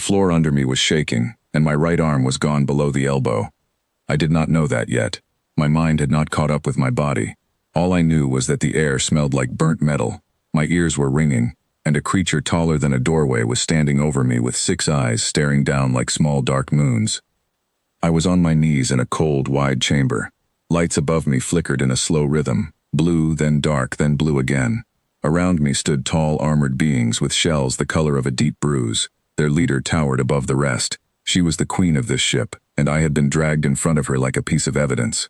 floor under me was shaking, and my right arm was gone below the elbow. I did not know that yet. My mind had not caught up with my body. All I knew was that the air smelled like burnt metal, my ears were ringing, and a creature taller than a doorway was standing over me with 6 eyes staring down like small dark moons. I was on my knees in a cold, wide chamber. Lights above me flickered in a slow rhythm, blue, then dark, then blue again. Around me stood tall, armored beings with shells the color of a deep bruise. Their leader towered above the rest. She was the queen of this ship, and I had been dragged in front of her like a piece of evidence.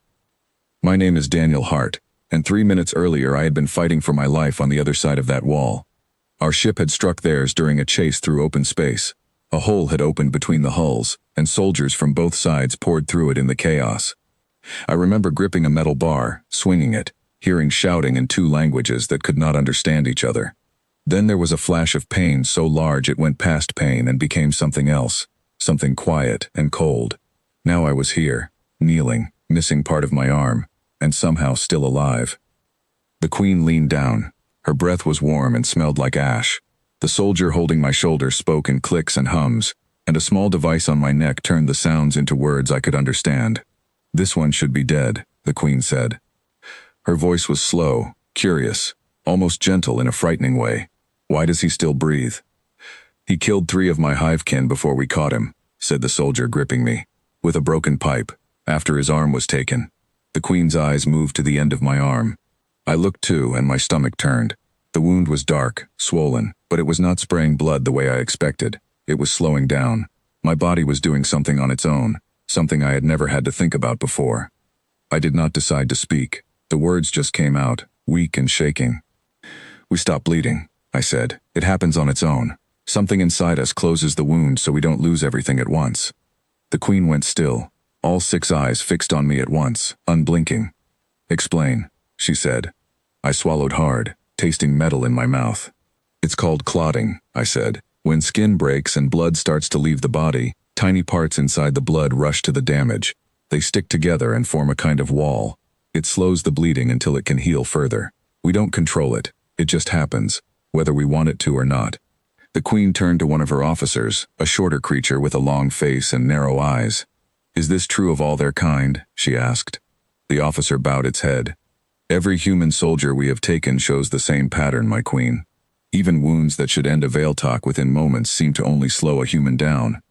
My name is Daniel Hart, and 3 minutes earlier I had been fighting for my life on the other side of that wall. Our ship had struck theirs during a chase through open space. A hole had opened between the hulls, and soldiers from both sides poured through it in the chaos. I remember gripping a metal bar, swinging it, hearing shouting in 2 languages that could not understand each other. Then there was a flash of pain so large it went past pain and became something else, something quiet and cold. Now I was here, kneeling, missing part of my arm, and somehow still alive. The queen leaned down. Her breath was warm and smelled like ash. The soldier holding my shoulder spoke in clicks and hums, and a small device on my neck turned the sounds into words I could understand. "This one should be dead," the queen said. Her voice was slow, curious, almost gentle in a frightening way. "Why does he still breathe?" "He killed 3 of my hivekin before we caught him," said the soldier, gripping me, "with a broken pipe, after his arm was taken." The queen's eyes moved to the end of my arm. I looked too, and my stomach turned. The wound was dark, swollen, but it was not spraying blood the way I expected. It was slowing down. My body was doing something on its own, something I had never had to think about before. I did not decide to speak. The words just came out, weak and shaking. "We stopped bleeding," I said. "It happens on its own. Something inside us closes the wound so we don't lose everything at once." The queen went still, all 6 eyes fixed on me at once, unblinking. "Explain," she said. I swallowed hard, tasting metal in my mouth. "It's called clotting," I said. "When skin breaks and blood starts to leave the body, tiny parts inside the blood rush to the damage. They stick together and form a kind of wall. It slows the bleeding until it can heal further. We don't control it. It just happens, whether we want it to or not." The queen turned to one of her officers, a shorter creature with a long face and narrow eyes. "Is this true of all their kind?" she asked. The officer bowed its head. "Every human soldier we have taken shows the same pattern, my queen. Even wounds that should end a veil talk within moments seem to only slow a human down."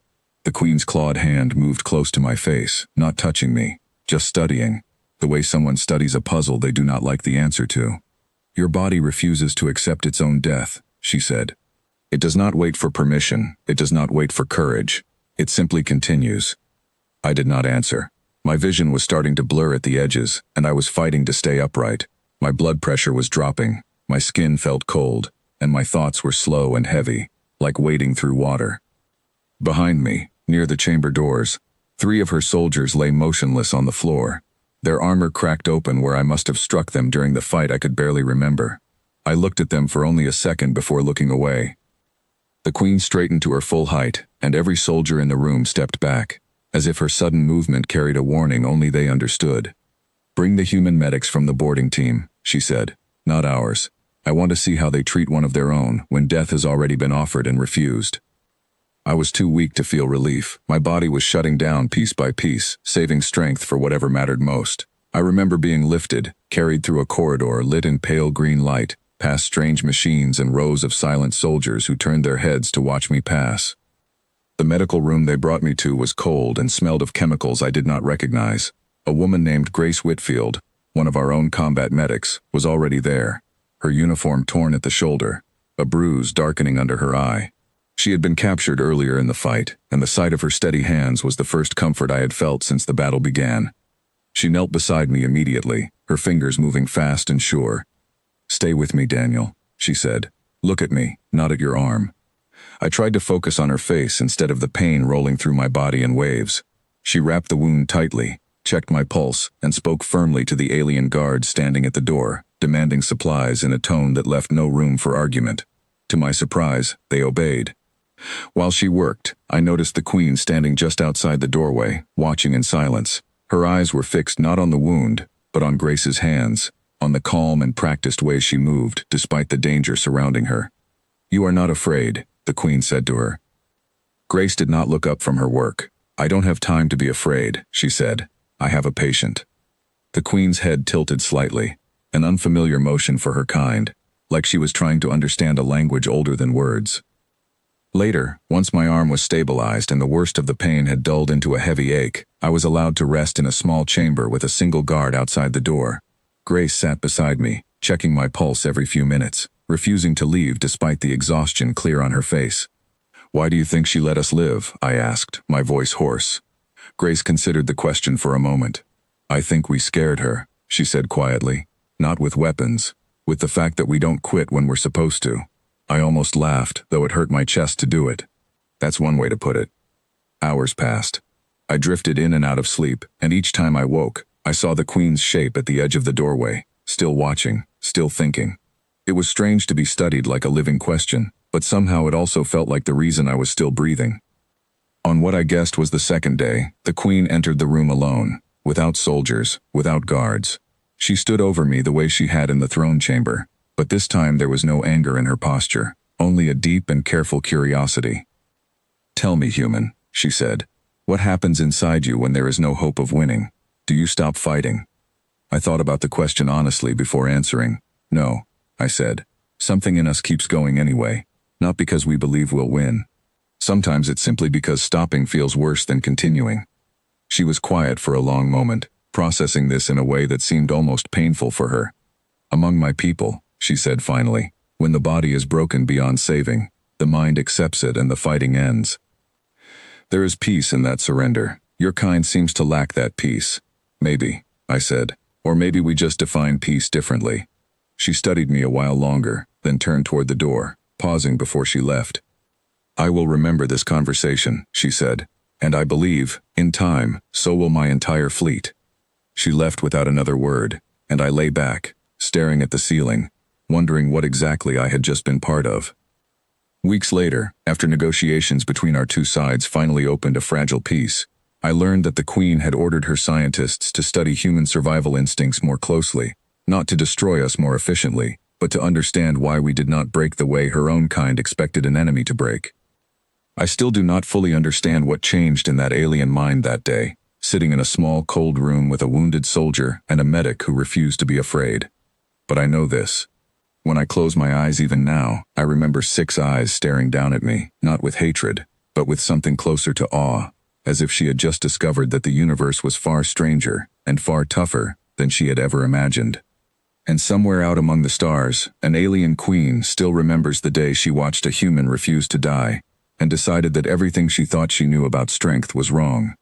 The queen's clawed hand moved close to my face, not touching me, just studying, the way someone studies a puzzle they do not like the answer to. "Your body refuses to accept its own death," she said. "It does not wait for permission, it does not wait for courage. It simply continues." I did not answer. My vision was starting to blur at the edges, and I was fighting to stay upright. My blood pressure was dropping, my skin felt cold, and my thoughts were slow and heavy, like wading through water. Behind me, near the chamber doors, 3 of her soldiers lay motionless on the floor. Their armor cracked open where I must have struck them during the fight I could barely remember. I looked at them for only a second before looking away. The queen straightened to her full height, and every soldier in the room stepped back, as if her sudden movement carried a warning only they understood. "Bring the human medics from the boarding team," she said. "Not ours. I want to see how they treat one of their own when death has already been offered and refused." I was too weak to feel relief. My body was shutting down piece by piece, saving strength for whatever mattered most. I remember being lifted, carried through a corridor lit in pale green light, past strange machines and rows of silent soldiers who turned their heads to watch me pass. The medical room they brought me to was cold and smelled of chemicals I did not recognize. A woman named Grace Whitfield, one of our own combat medics, was already there, her uniform torn at the shoulder, a bruise darkening under her eye. She had been captured earlier in the fight, and the sight of her steady hands was the first comfort I had felt since the battle began. She knelt beside me immediately, her fingers moving fast and sure. "Stay with me, Daniel," she said. "Look at me, not at your arm." I tried to focus on her face instead of the pain rolling through my body in waves. She wrapped the wound tightly, checked my pulse, and spoke firmly to the alien guards standing at the door, demanding supplies in a tone that left no room for argument. To my surprise, they obeyed. While she worked, I noticed the queen standing just outside the doorway, watching in silence. Her eyes were fixed not on the wound, but on Grace's hands, on the calm and practiced way she moved, despite the danger surrounding her. "You are not afraid," the queen said to her. Grace did not look up from her work. "I don't have time to be afraid," she said. "I have a patient." The Queen's head tilted slightly, an unfamiliar motion for her kind, like she was trying to understand a language older than words. Later, once my arm was stabilized and the worst of the pain had dulled into a heavy ache, I was allowed to rest in a small chamber with a single guard outside the door. Grace sat beside me, checking my pulse every few minutes, refusing to leave despite the exhaustion clear on her face. "Why do you think she let us live?" I asked, my voice hoarse. Grace considered the question for a moment. "I think we scared her," she said quietly. "Not with weapons, with the fact that we don't quit when we're supposed to." I almost laughed, though it hurt my chest to do it. That's one way to put it. Hours passed. I drifted in and out of sleep, and each time I woke, I saw the Queen's shape at the edge of the doorway, still watching, still thinking. It was strange to be studied like a living question, but somehow it also felt like the reason I was still breathing. On what I guessed was the second day, the Queen entered the room alone, without soldiers, without guards. She stood over me the way she had in the throne chamber, but this time there was no anger in her posture, only a deep and careful curiosity. "Tell me, human," she said, "what happens inside you when there is no hope of winning? Do you stop fighting?" I thought about the question honestly before answering. "No," I said. "Something in us keeps going anyway, not because we believe we'll win. Sometimes it's simply because stopping feels worse than continuing." She was quiet for a long moment, processing this in a way that seemed almost painful for her. "Among my people," she said finally, "when the body is broken beyond saving, the mind accepts it and the fighting ends. There is peace in that surrender. Your kind seems to lack that peace." "Maybe," I said, "or maybe we just define peace differently." She studied me a while longer, then turned toward the door, pausing before she left. "I will remember this conversation," she said, "and I believe, in time, so will my entire fleet." She left without another word, and I lay back, staring at the ceiling, wondering what exactly I had just been part of. Weeks later, after negotiations between our two sides finally opened a fragile peace, I learned that the Queen had ordered her scientists to study human survival instincts more closely, not to destroy us more efficiently, but to understand why we did not break the way her own kind expected an enemy to break. I still do not fully understand what changed in that alien mind that day, sitting in a small cold room with a wounded soldier and a medic who refused to be afraid. But I know this. When I close my eyes even now, I remember 6 eyes staring down at me, not with hatred, but with something closer to awe, as if she had just discovered that the universe was far stranger and far tougher than she had ever imagined. And somewhere out among the stars, an alien queen still remembers the day she watched a human refuse to die, and decided that everything she thought she knew about strength was wrong.